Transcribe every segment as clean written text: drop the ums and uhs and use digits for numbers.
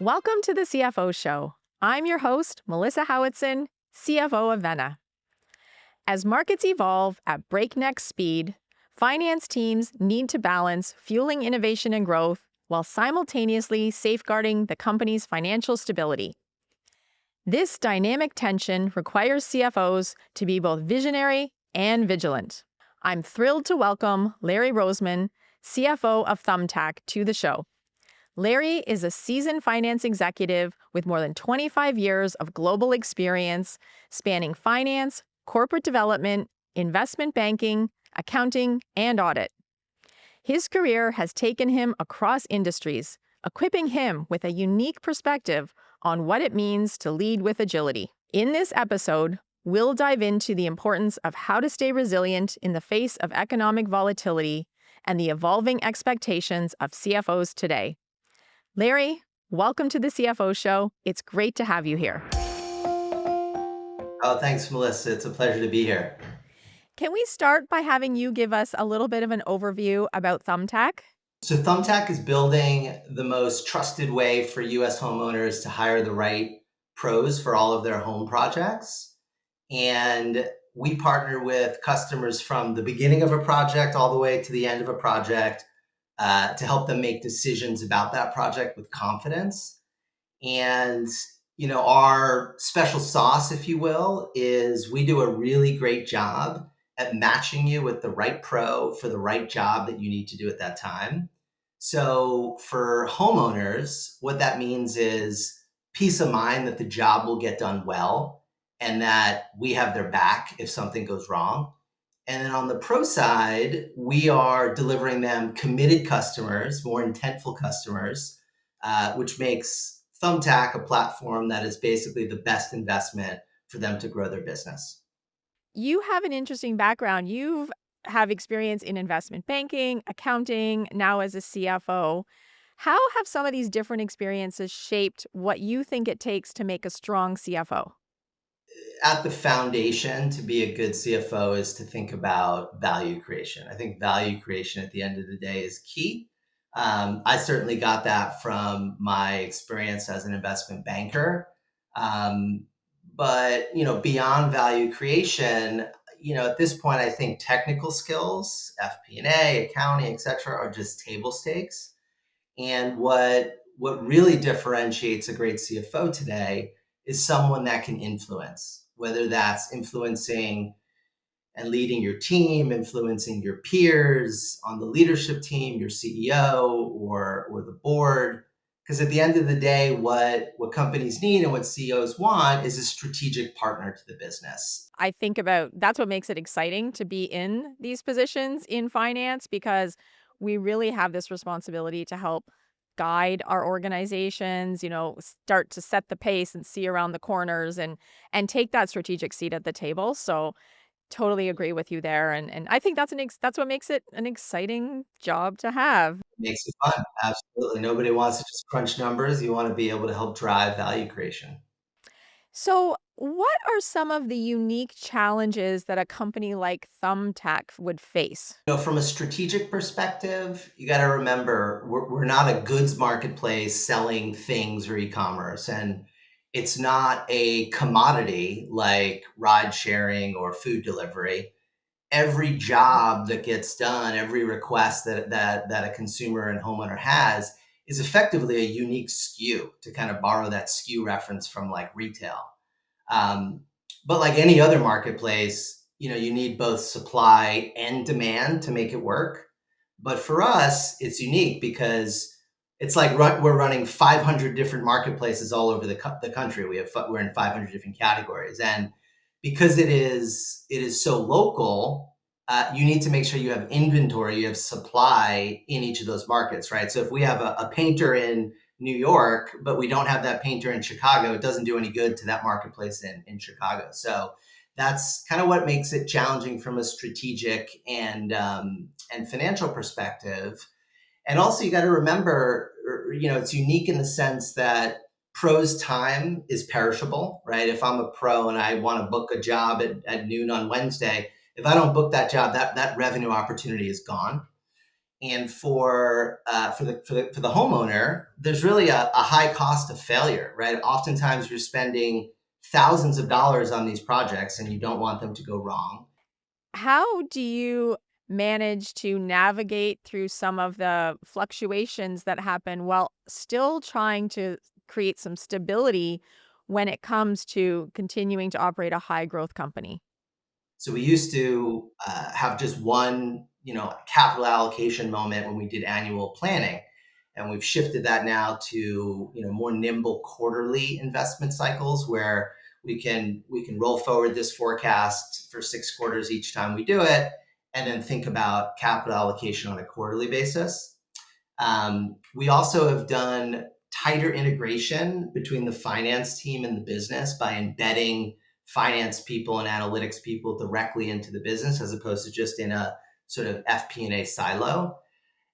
Welcome to the CFO Show. I'm your host, Melissa Howitson, CFO of Venna. As markets evolve at breakneck speed, finance teams need to balance fueling innovation and growth while simultaneously safeguarding the company's financial stability. This dynamic tension requires CFOs to be both visionary and vigilant. I'm thrilled to welcome Larry Roseman, CFO of Thumbtack, to the show. Larry is a seasoned finance executive with more than 25 years of global experience spanning finance, corporate development, investment banking, accounting, and audit. His career has taken him across industries, equipping him with a unique perspective on what it means to lead with agility. In this episode, we'll dive into the importance of how to stay resilient in the face of economic volatility and the evolving expectations of CFOs today. Larry, welcome to the CFO Show. It's great to have you here. Oh, thanks, Melissa. It's a pleasure to be here. Can we start by having you give us a little bit of an overview about Thumbtack? So, Thumbtack is building the most trusted way for US homeowners to hire the right pros for all of their home projects. And we partner with customers from the beginning of a project all the way to the end of a project to help them make decisions about that project with confidence. And our special sauce, if you will, is we do a really great job at matching you with the right pro for the right job that you need to do at that time. So for homeowners, what that means is peace of mind that the job will get done well and that we have their back if something goes wrong. And then on the pro side, we are delivering them committed customers, more intentful customers, which makes Thumbtack a platform that is basically the best investment for them to grow their business. You have an interesting background. You have experience in investment banking, accounting, now as a CFO. How have some of these different experiences shaped what you think it takes to make a strong CFO? At the foundation to be a good CFO is to think about value creation. I think value creation at the end of the day is key. I certainly got that from my experience as an investment banker. Um, but beyond value creation, at this point, I think technical skills, FP&A, accounting, et cetera, are just table stakes. And what really differentiates a great CFO today is someone that can influence, whether that's influencing and leading your team, influencing your peers on the leadership team, your CEO or the board. Because at the end of the day, what companies need and what CEOs want is a strategic partner to the business. I think about that's what makes it exciting to be in these positions in finance because we really have this responsibility to help guide our organizations, start to set the pace and see around the corners and take that strategic seat at the table. So totally agree with you there and I think that's what makes it an exciting job to have. Makes it fun. Absolutely. Nobody wants to just crunch numbers. You want to be able to help drive value creation. So, what are some of the unique challenges that a company like Thumbtack would face? From a strategic perspective, you got to remember we're not a goods marketplace selling things or e-commerce, and it's not a commodity like ride sharing or food delivery. Every job that gets done, every request that a consumer and homeowner has is effectively a unique SKU, to kind of borrow that SKU reference from like retail. Um, but like any other marketplace, you need both supply and demand to make it work. But for us, it's unique because it's like we're running 500 different marketplaces all over the country. We're in 500 different categories, and because it is so local, you need to make sure you have inventory, you have supply in each of those markets, right? So if we have a painter in New York, but we don't have that painter in Chicago, it doesn't do any good to that marketplace in Chicago. So that's kind of what makes it challenging from a strategic and financial perspective. And also, you got to remember, it's unique in the sense that pro's time is perishable, right? If I'm a pro and I want to book a job at noon on Wednesday, if I don't book that job, that revenue opportunity is gone. And for the homeowner, there's really a high cost of failure, right? Oftentimes you're spending thousands of dollars on these projects and you don't want them to go wrong. How do you manage to navigate through some of the fluctuations that happen while still trying to create some stability when it comes to continuing to operate a high growth company? So we used to have just one, capital allocation moment when we did annual planning, and we've shifted that now to more nimble quarterly investment cycles where we can roll forward this forecast for 6 quarters each time we do it, and then think about capital allocation on a quarterly basis. We also have done tighter integration between the finance team and the business by embedding finance people and analytics people directly into the business as opposed to just in a sort of FP&A silo.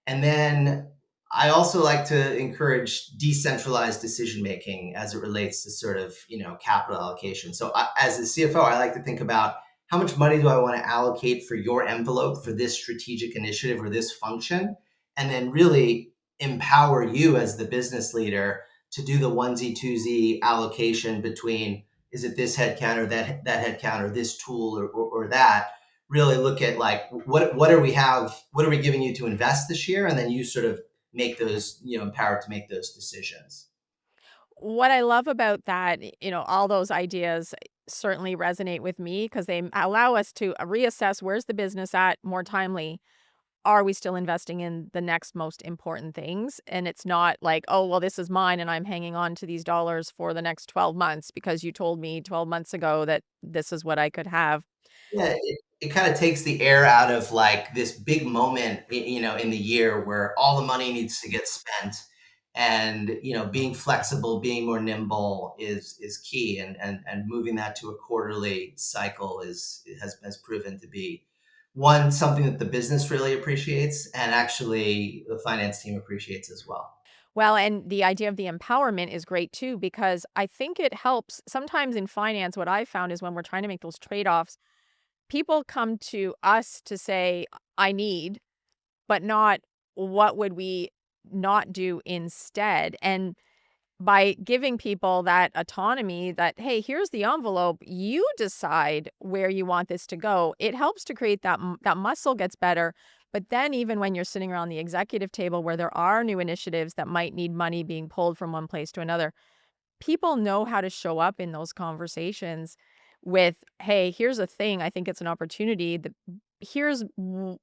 And then I also like to encourage decentralized decision making as it relates to sort of capital allocation. So as a CFO, I like to think about how much money do I want to allocate for your envelope for this strategic initiative or this function, and then really empower you as the business leader to do the onesie twosie allocation between, is it this headcount or that headcount or this tool or that. Really look at like what are we giving you to invest this year, and then you sort of make those, empowered to make those decisions. What I love about that, all those ideas certainly resonate with me because they allow us to reassess where's the business at more timely. Are we still investing in the next most important things? And it's not like, oh, well, this is mine and I'm hanging on to these dollars for the next 12 months because you told me 12 months ago that this is what I could have. Yeah, it kind of takes the air out of like this big moment, in the year where all the money needs to get spent, and being flexible, being more nimble is key, and moving that to a quarterly cycle has proven to be one something that the business really appreciates, and actually the finance team appreciates as well. Well, and the idea of the empowerment is great too, because I think it helps. Sometimes in finance, what I found is when we're trying to make those trade offs, people come to us to say, I need, but not what would we not do instead. And by giving people that autonomy that, hey, here's the envelope, you decide where you want this to go. It helps to create that muscle gets better. But then even when you're sitting around the executive table where there are new initiatives that might need money being pulled from one place to another, people know how to show up in those conversations with, hey, here's a thing. I think it's an opportunity. Here's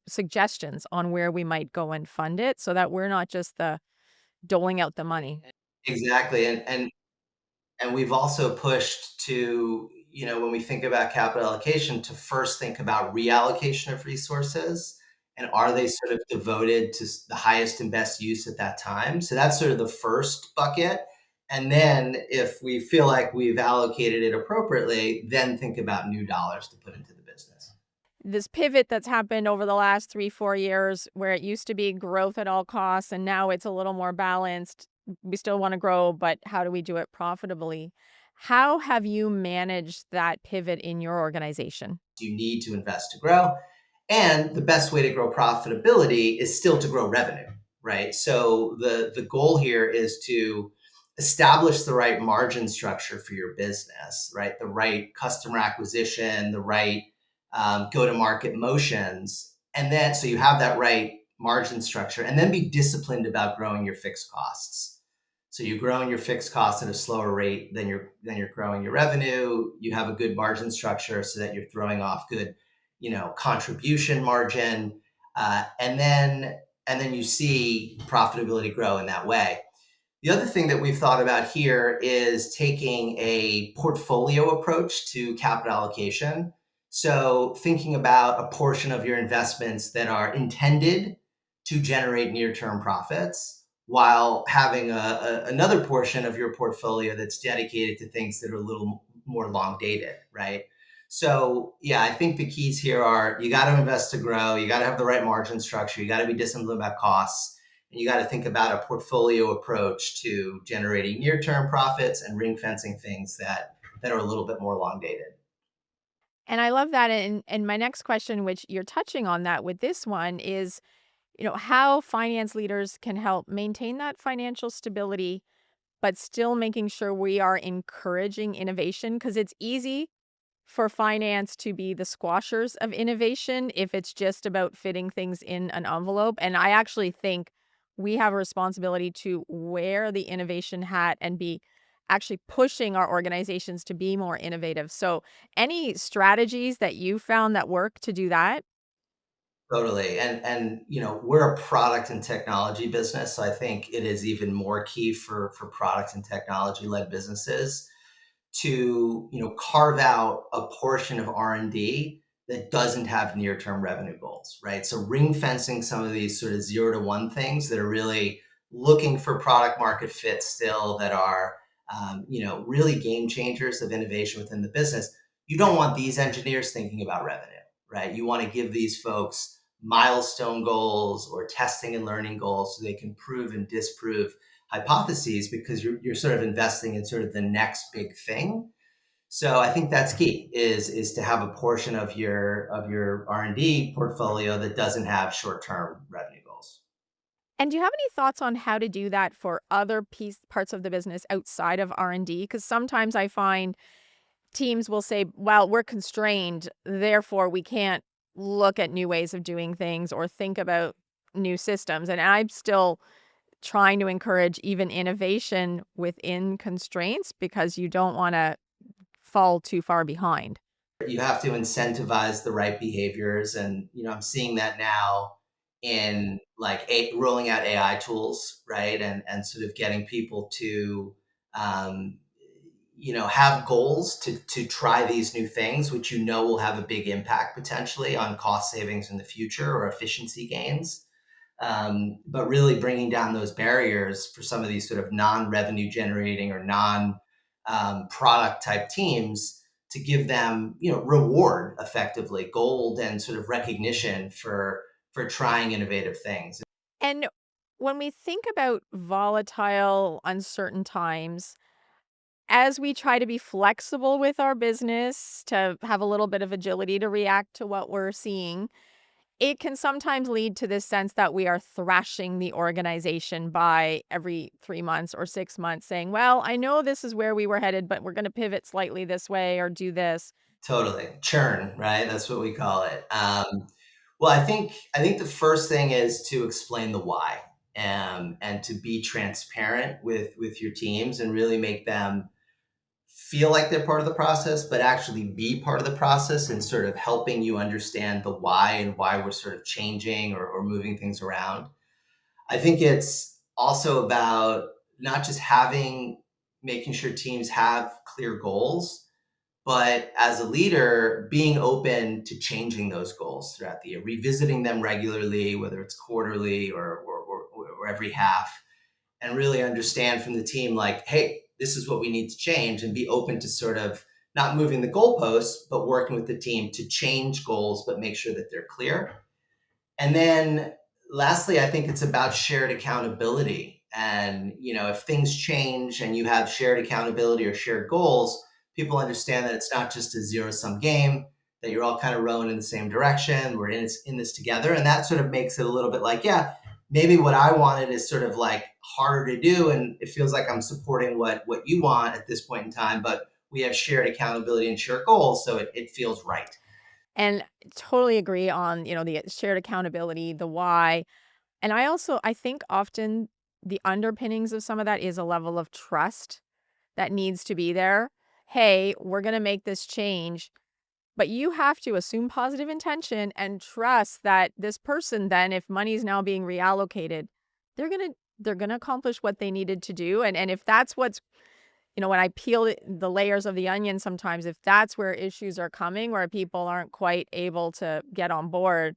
suggestions on where we might go and fund it so that we're not just the doling out the money. Exactly, and we've also pushed to, when we think about capital allocation, to first think about reallocation of resources, and are they sort of devoted to the highest and best use at that time. So that's sort of the first bucket. And then if we feel like we've allocated it appropriately, then think about new dollars to put into the business. This pivot that's happened over the last 3, 4 years where it used to be growth at all costs and now it's a little more balanced. We still wanna grow, but how do we do it profitably? How have you managed that pivot in your organization? You need to invest to grow. And the best way to grow profitability is still to grow revenue, right? So the goal here is to establish the right margin structure for your business, right? The right customer acquisition, the right go to market motions. And then so you have that right margin structure, and then be disciplined about growing your fixed costs. So you're growing your fixed costs at a slower rate than you're growing your revenue. You have a good margin structure so that you're throwing off good, contribution margin, and then you see profitability grow in that way. The other thing that we've thought about here is taking a portfolio approach to capital allocation. So thinking about a portion of your investments that are intended to generate near-term profits, while having another portion of your portfolio that's dedicated to things that are a little more long dated, right? So yeah, I think the keys here are you got to invest to grow, you got to have the right margin structure, you got to be disciplined about costs, and you got to think about a portfolio approach to generating near-term profits and ring fencing things that are a little bit more long dated. And I love that, and my next question, which you're touching on that with this one, is how finance leaders can help maintain that financial stability, but still making sure we are encouraging innovation because it's easy for finance to be the squashers of innovation if it's just about fitting things in an envelope. And I actually think we have a responsibility to wear the innovation hat and be actually pushing our organizations to be more innovative. So, any strategies that you found that work to do that? Totally. And we're a product and technology business, so I think it is even more key for product and technology led businesses to carve out a portion of R&D that doesn't have near-term revenue goals, right? So ring fencing some of these sort of 0 to 1 things that are really looking for product market fit still, that are really game changers of innovation within the business. You don't want these engineers thinking about revenue, right? You want to give these folks milestone goals or testing and learning goals so they can prove and disprove hypotheses, because you're sort of investing in sort of the next big thing. So I think that's key, is to have a portion of your R&D portfolio that doesn't have short-term revenue goals. And do you have any thoughts on how to do that for other parts of the business outside of R&D? Because sometimes I find teams will say, well, we're constrained, therefore we can't look at new ways of doing things or think about new systems. And I'm still trying to encourage even innovation within constraints because you don't want to fall too far behind. You have to incentivize the right behaviors, and I'm seeing that now in like rolling out AI tools, right? And sort of getting people to um, have goals to try these new things, which will have a big impact potentially on cost savings in the future or efficiency gains. But really bringing down those barriers for some of these sort of non-revenue generating or non product type teams, to give them reward, effectively gold and sort of recognition for trying innovative things. And when we think about volatile, uncertain times, as we try to be flexible with our business to have a little bit of agility to react to what we're seeing, it can sometimes lead to this sense that we are thrashing the organization by every 3 months or 6 months saying, "Well, I know this is where we were headed, but we're gonna pivot slightly this way or do this." Totally. Churn, right? That's what we call it. Well, I think the first thing is to explain the why, and to be transparent with your teams and really make them feel like they're part of the process, but actually be part of the process and sort of helping you understand the why and why we're sort of changing or moving things around. I think it's also about not just making sure teams have clear goals, but as a leader, being open to changing those goals throughout the year, revisiting them regularly, whether it's quarterly or every half, and really understand from the team, like, hey, this is what we need to change, and be open to sort of not moving the goalposts, but working with the team to change goals, but make sure that they're clear. And then lastly, I think it's about shared accountability. And, if things change and you have shared accountability or shared goals, people understand that it's not just a zero sum game, that you're all kind of rowing in the same direction. We're in this together. And that sort of makes it a little bit like, yeah, maybe what I wanted is sort of like harder to do. And it feels like I'm supporting what you want at this point in time, but we have shared accountability and shared goals. So it feels right. And totally agree on, the shared accountability, the why. And I think often the underpinnings of some of that is a level of trust that needs to be there. Hey, we're going to make this change, but you have to assume positive intention and trust that this person then, if money is now being reallocated, they're going to accomplish what they needed to do. And if that's when I peel the layers of the onion sometimes, if that's where issues are coming, where people aren't quite able to get on board,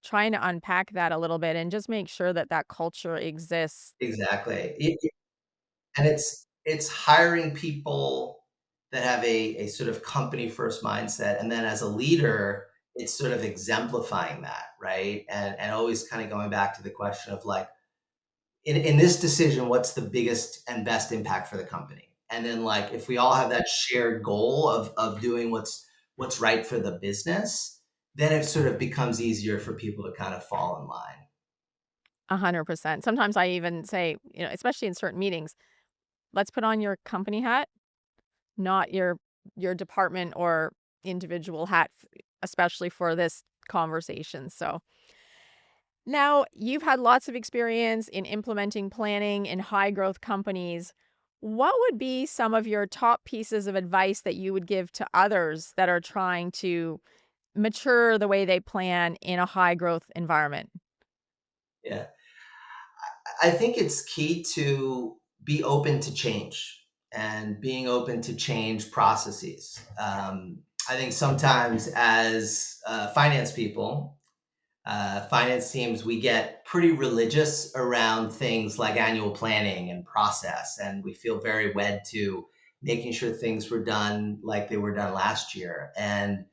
trying to unpack that a little bit and just make sure that that culture exists. Exactly. And it's hiring people that have a sort of company first mindset, and then as a leader, it's sort of exemplifying that, right? And always kind of going back to the question of like, in this decision, what's the biggest and best impact for the company? And then like, if we all have that shared goal of doing what's right for the business, then it sort of becomes easier for people to kind of fall in line. 100%. Sometimes I even say, especially in certain meetings, let's put on your company hat, not your department or individual hat, especially for this conversation. So now you've had lots of experience in implementing planning in high growth companies. What would be some of your top pieces of advice that you would give to others that are trying to mature the way they plan in a high growth environment? Yeah. I think it's key to be open to change and being open to change processes. I think sometimes as finance people, finance teams, we get pretty religious around things like annual planning and process, and we feel very wed to making sure things were done like they were done last year. And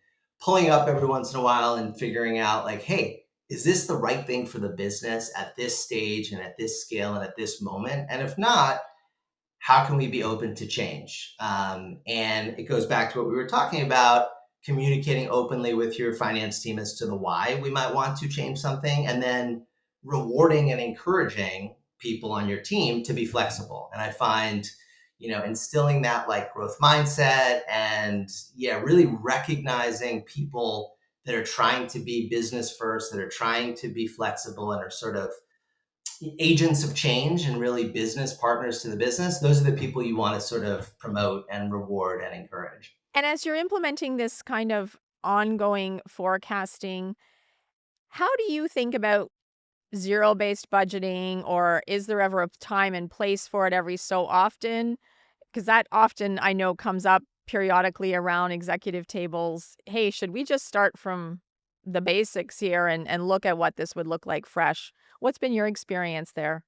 pulling up every once in a while and figuring out, like, hey, is this the right thing for the business at this stage and at this scale and at this moment? And if not, how can we be open to change? And it goes back to what we were talking about, communicating openly with your finance team as to the why we might want to change something, and then rewarding and encouraging people on your team to be flexible. And I find, instilling that like growth mindset and yeah, really recognizing people that are trying to be business first, that are trying to be flexible and are sort of agents of change and really business partners to the business, those are the people you want to sort of promote and reward and encourage. And as you're implementing this kind of ongoing forecasting, how do you think about zero-based budgeting, or is there ever a time and place for it every so often? Because that often I know comes up periodically around executive tables. Hey, should we just start from the basics here and look at what this would look like fresh? What's been your experience there?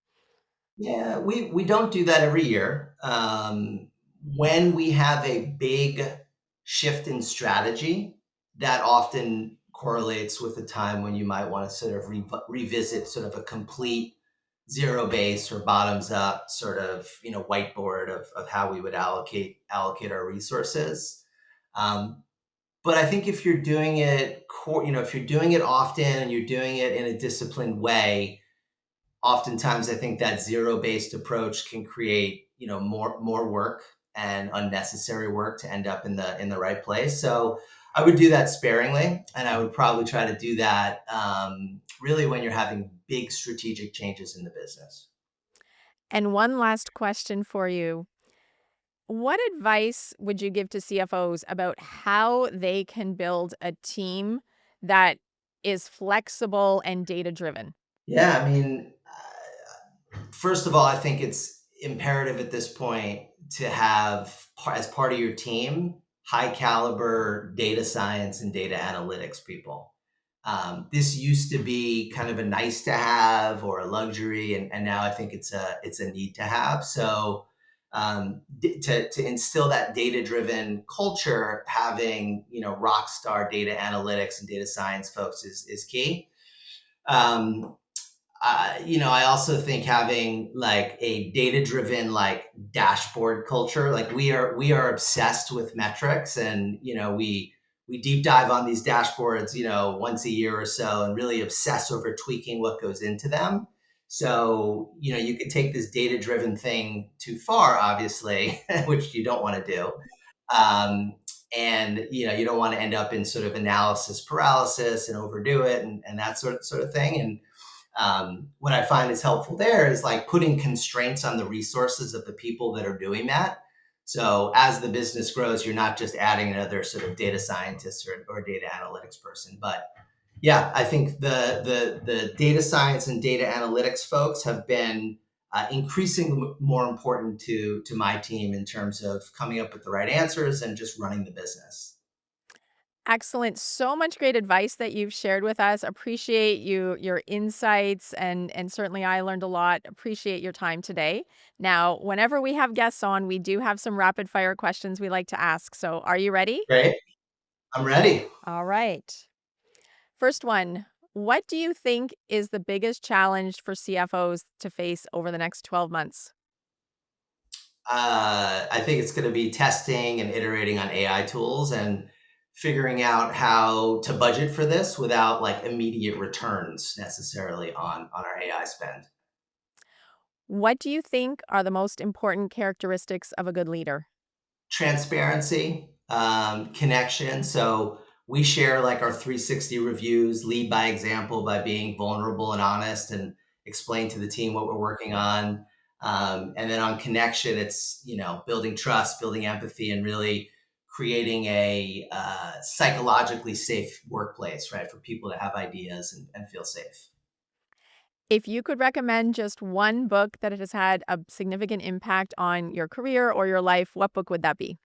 Yeah, we don't do that every year. When we have a big shift in strategy, that often correlates with the time when you might want to sort of revisit sort of a complete zero base or bottoms up sort of whiteboard of how we would allocate our resources. Um, but I think if you're doing it, if you're doing it often and you're doing it in a disciplined way, oftentimes I think that zero based approach can create more work and unnecessary work to end up in the right place. So I would do that sparingly, and I would probably try to do that really when you're having big strategic changes in the business. And one last question for you. What advice would you give to CFOs about how they can build a team that is flexible and data driven? Yeah, I mean, first of all, I think it's imperative at this point to have, as part of your team, high caliber data science and data analytics people. This used to be kind of a nice to have or a luxury, and now I think it's a need to have. So to instill that data driven culture, having rock star data analytics and data science folks is key. Um, I also think having like a data driven like dashboard culture, like we are obsessed with metrics, and we deep dive on these dashboards, once a year or so, and really obsess over tweaking what goes into them. So, you could take this data driven thing too far, obviously, which you don't want to do. Um, and you don't want to end up in sort of analysis paralysis and overdo it and that sort of thing. And what I find is helpful there is like putting constraints on the resources of the people that are doing that. So as the business grows, you're not just adding another sort of data scientist or data analytics person. But yeah, I think the data science and data analytics folks have been increasingly more important to my team in terms of coming up with the right answers and just running the business. Excellent. So much great advice that you've shared with us. Appreciate your insights, and certainly I learned a lot. Appreciate your time today. Now, whenever we have guests on, we do have some rapid fire questions we like to ask. So, are you ready? Great, I'm ready. All right. First one, what do you think is the biggest challenge for CFOs to face over the next 12 months? I think it's going to be testing and iterating on AI tools and figuring out how to budget for this without like immediate returns necessarily on our AI spend. What do you think are the most important characteristics of a good leader? Transparency, connection. So we share like our 360 reviews, lead by example by being vulnerable and honest and explain to the team what we're working on. And then on connection, it's, building trust, building empathy, and really creating a psychologically safe workplace, right? For people to have ideas and feel safe. If you could recommend just one book that has had a significant impact on your career or your life, what book would that be?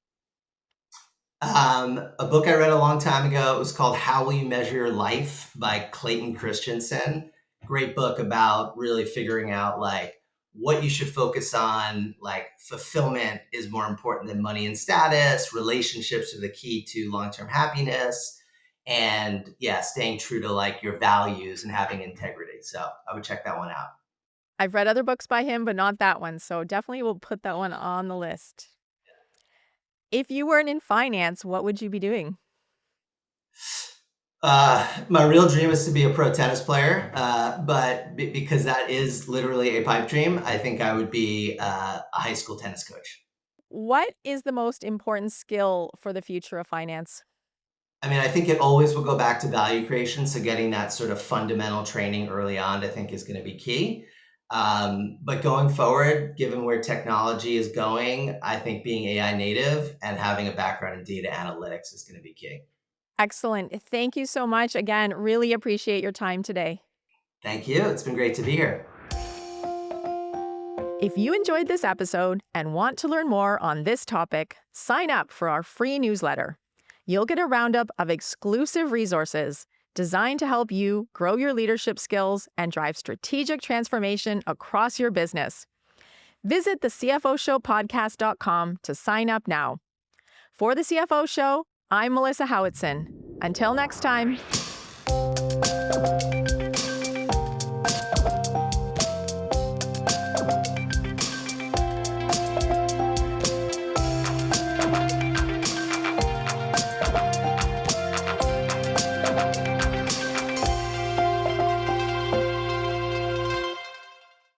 A book I read a long time ago, it was called How Will You Measure Your Life by Clayton Christensen. Great book about really figuring out like what you should focus on. Like fulfillment is more important than money and status. Relationships are the key to long-term happiness. And yeah, staying true to like your values and having integrity. So I would check that one out. I've read other books by him, but not that one. So definitely will put that one on the list. If you weren't in finance, what would you be doing? My real dream is to be a pro tennis player, but because that is literally a pipe dream, I think I would be a high school tennis coach. What is the most important skill for the future of finance? I mean, I think it always will go back to value creation. So getting that sort of fundamental training early on, I think, is going to be key. But going forward, given where technology is going, I think being AI native and having a background in data analytics is going to be key. Excellent. Thank you so much. Again, really appreciate your time today. Thank you. It's been great to be here. If you enjoyed this episode and want to learn more on this topic, sign up for our free newsletter. You'll get a roundup of exclusive resources designed to help you grow your leadership skills and drive strategic transformation across your business. Visit the CFOshowpodcast.com to sign up now. For the CFO Show, I'm Melissa Howitson. Until next time.